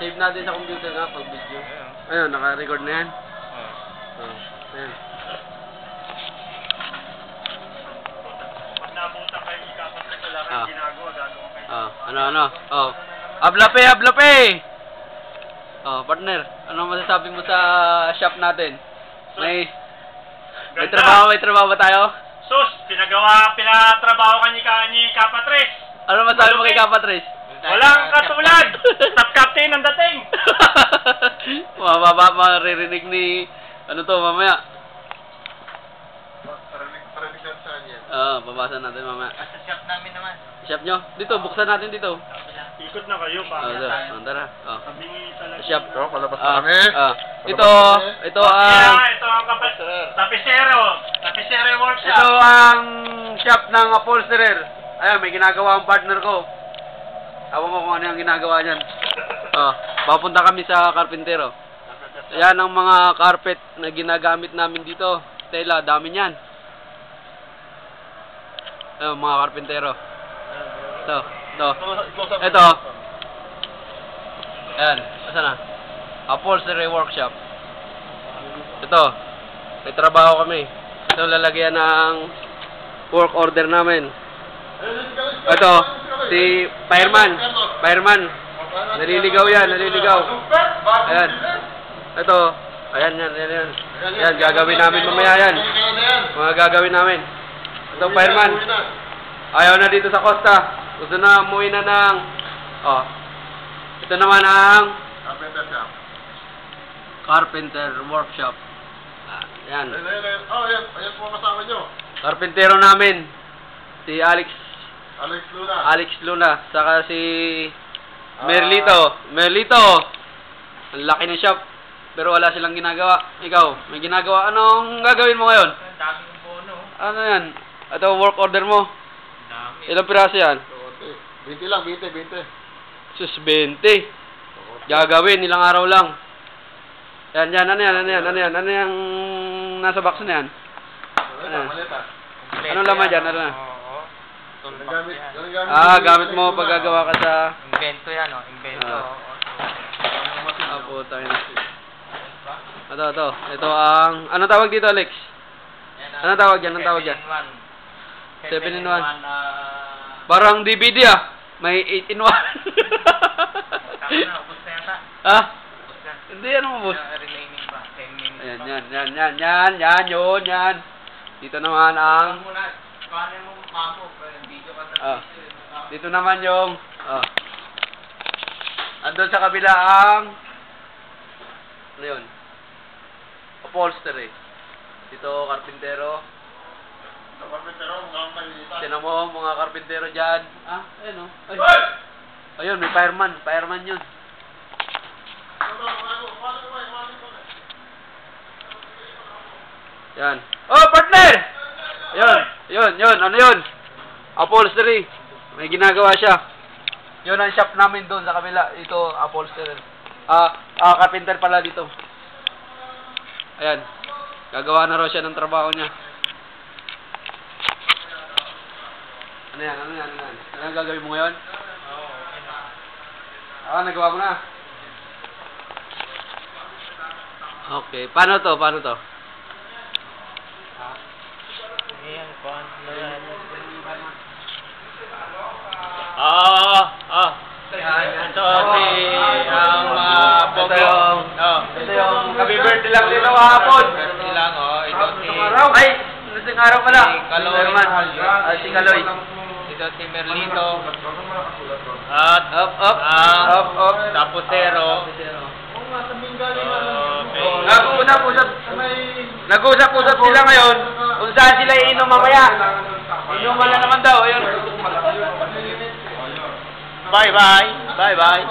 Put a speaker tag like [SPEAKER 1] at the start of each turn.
[SPEAKER 1] save natin sa computer nga pag video. Ayun, naka-record na yan. Ayan.
[SPEAKER 2] Pag nabutan kayo, ikapatress wala kayong ginagawa, gagawa kayo.
[SPEAKER 1] Ano? Ablape! Partner, ano masasabi mo sa shop natin? May trabaho ba tayo?
[SPEAKER 2] Sus, pinatrabaho ka ni Kapatres.
[SPEAKER 1] Ano masasabi mo kay Kapatres?
[SPEAKER 2] Walang katulad! Staff captain ang dating!
[SPEAKER 1] Mababa maririnig ni ano to mamaya.
[SPEAKER 3] Parinig natin saan yan?
[SPEAKER 1] Babasa natin mamaya.
[SPEAKER 4] Sa shop namin naman.
[SPEAKER 1] Shop nyo? Dito, buksan natin dito.
[SPEAKER 2] Ikot na kayo pa.
[SPEAKER 1] Tara.
[SPEAKER 2] Sabingi talaga.
[SPEAKER 1] Shop.
[SPEAKER 3] Palabas na kami.
[SPEAKER 1] Ito ang
[SPEAKER 2] ito ang Tapicero workshop.
[SPEAKER 1] ito ang shop ng upholsterer. Ayun, may ginagawa ang partner ko. Awan ko kung ano yung ginagawa niyan. Papunta kami sa karpintero. Yan ang mga carpet na ginagamit namin dito. Tela, dami niyan. Ayun, mga karpintero. Ito. Ayan, asa na? Upholstery workshop. Ito. May trabaho kami. Ito lalagyan ng work order namin. Ito, si Fireman. Naliligaw yan. Ayan. Ito. Ayan. Yan, gagawin namin mamaya yan. Mga gagawin namin. Ito, Fireman. Ayaw na dito sa Costa. Gusto na umuwi na ng... Ito naman ang... Carpenter workshop. Yan.
[SPEAKER 3] Ayan po kasama nyo.
[SPEAKER 1] Carpentero namin. Si Alex Luna. Saka si... Merlito. Ang laki ng shop. Pero wala silang ginagawa. Ikaw, may ginagawa. Anong gagawin mo ngayon?
[SPEAKER 4] Ang daming bono.
[SPEAKER 1] Ano yan? Ito work order mo. Ilang piraso yan?
[SPEAKER 3] 20 lang, 20.
[SPEAKER 1] Sus, 20. Gagawin, ilang araw lang. Ano yan? Ano yung nasa box na yan?
[SPEAKER 3] Maleta.
[SPEAKER 1] Anong laman dyan? Ano na?
[SPEAKER 3] Gamit.
[SPEAKER 1] Gamit mo pag gagawa ka sa...
[SPEAKER 4] Invento yan, invento.
[SPEAKER 1] Puta yun. Ito ang... Anong tawag dito, Alex? Anong tawag dyan? 7-in-1. Parang DVD May 8-in-1.
[SPEAKER 4] Ubus na yata.
[SPEAKER 1] Hindi yan ubus.
[SPEAKER 4] Remaining pa. 10
[SPEAKER 1] Yan.
[SPEAKER 4] minutes.
[SPEAKER 1] Yan. Dito naman ang...
[SPEAKER 4] Kuhanin mo mamo. Video ka sa video.
[SPEAKER 1] Dito naman yung... Andun sa kabila ang... Ano yun? Upholstery. Dito, karpintero. Tinan mo, mga karpintero dyan. Ayun o. Ayun, may fireman. Fireman yun. Yan. Partner! Yun. Ano yun? Upholstery. May ginagawa siya. Yun ang shop namin doon sa kabila. Ito, upholstery. Carpenter pala dito. Ayan. Gagawa na raw siya ng trabaho niya. Ano yan? Ano gagawin mo ngayon? Nagawa mo na. Okay. Paano to?
[SPEAKER 4] Ayan,
[SPEAKER 1] Ito yung happy birthday lang dito kahapon.
[SPEAKER 4] Ito si...
[SPEAKER 1] Ay! Nasing araw pala. Si Kaloy.
[SPEAKER 4] Ito si Merlito.
[SPEAKER 1] At
[SPEAKER 4] Tapusero.
[SPEAKER 1] Nag-usap sila ngayon kung saan sila iinom mamaya. Inuman na naman daw. Ayun. Bye-bye.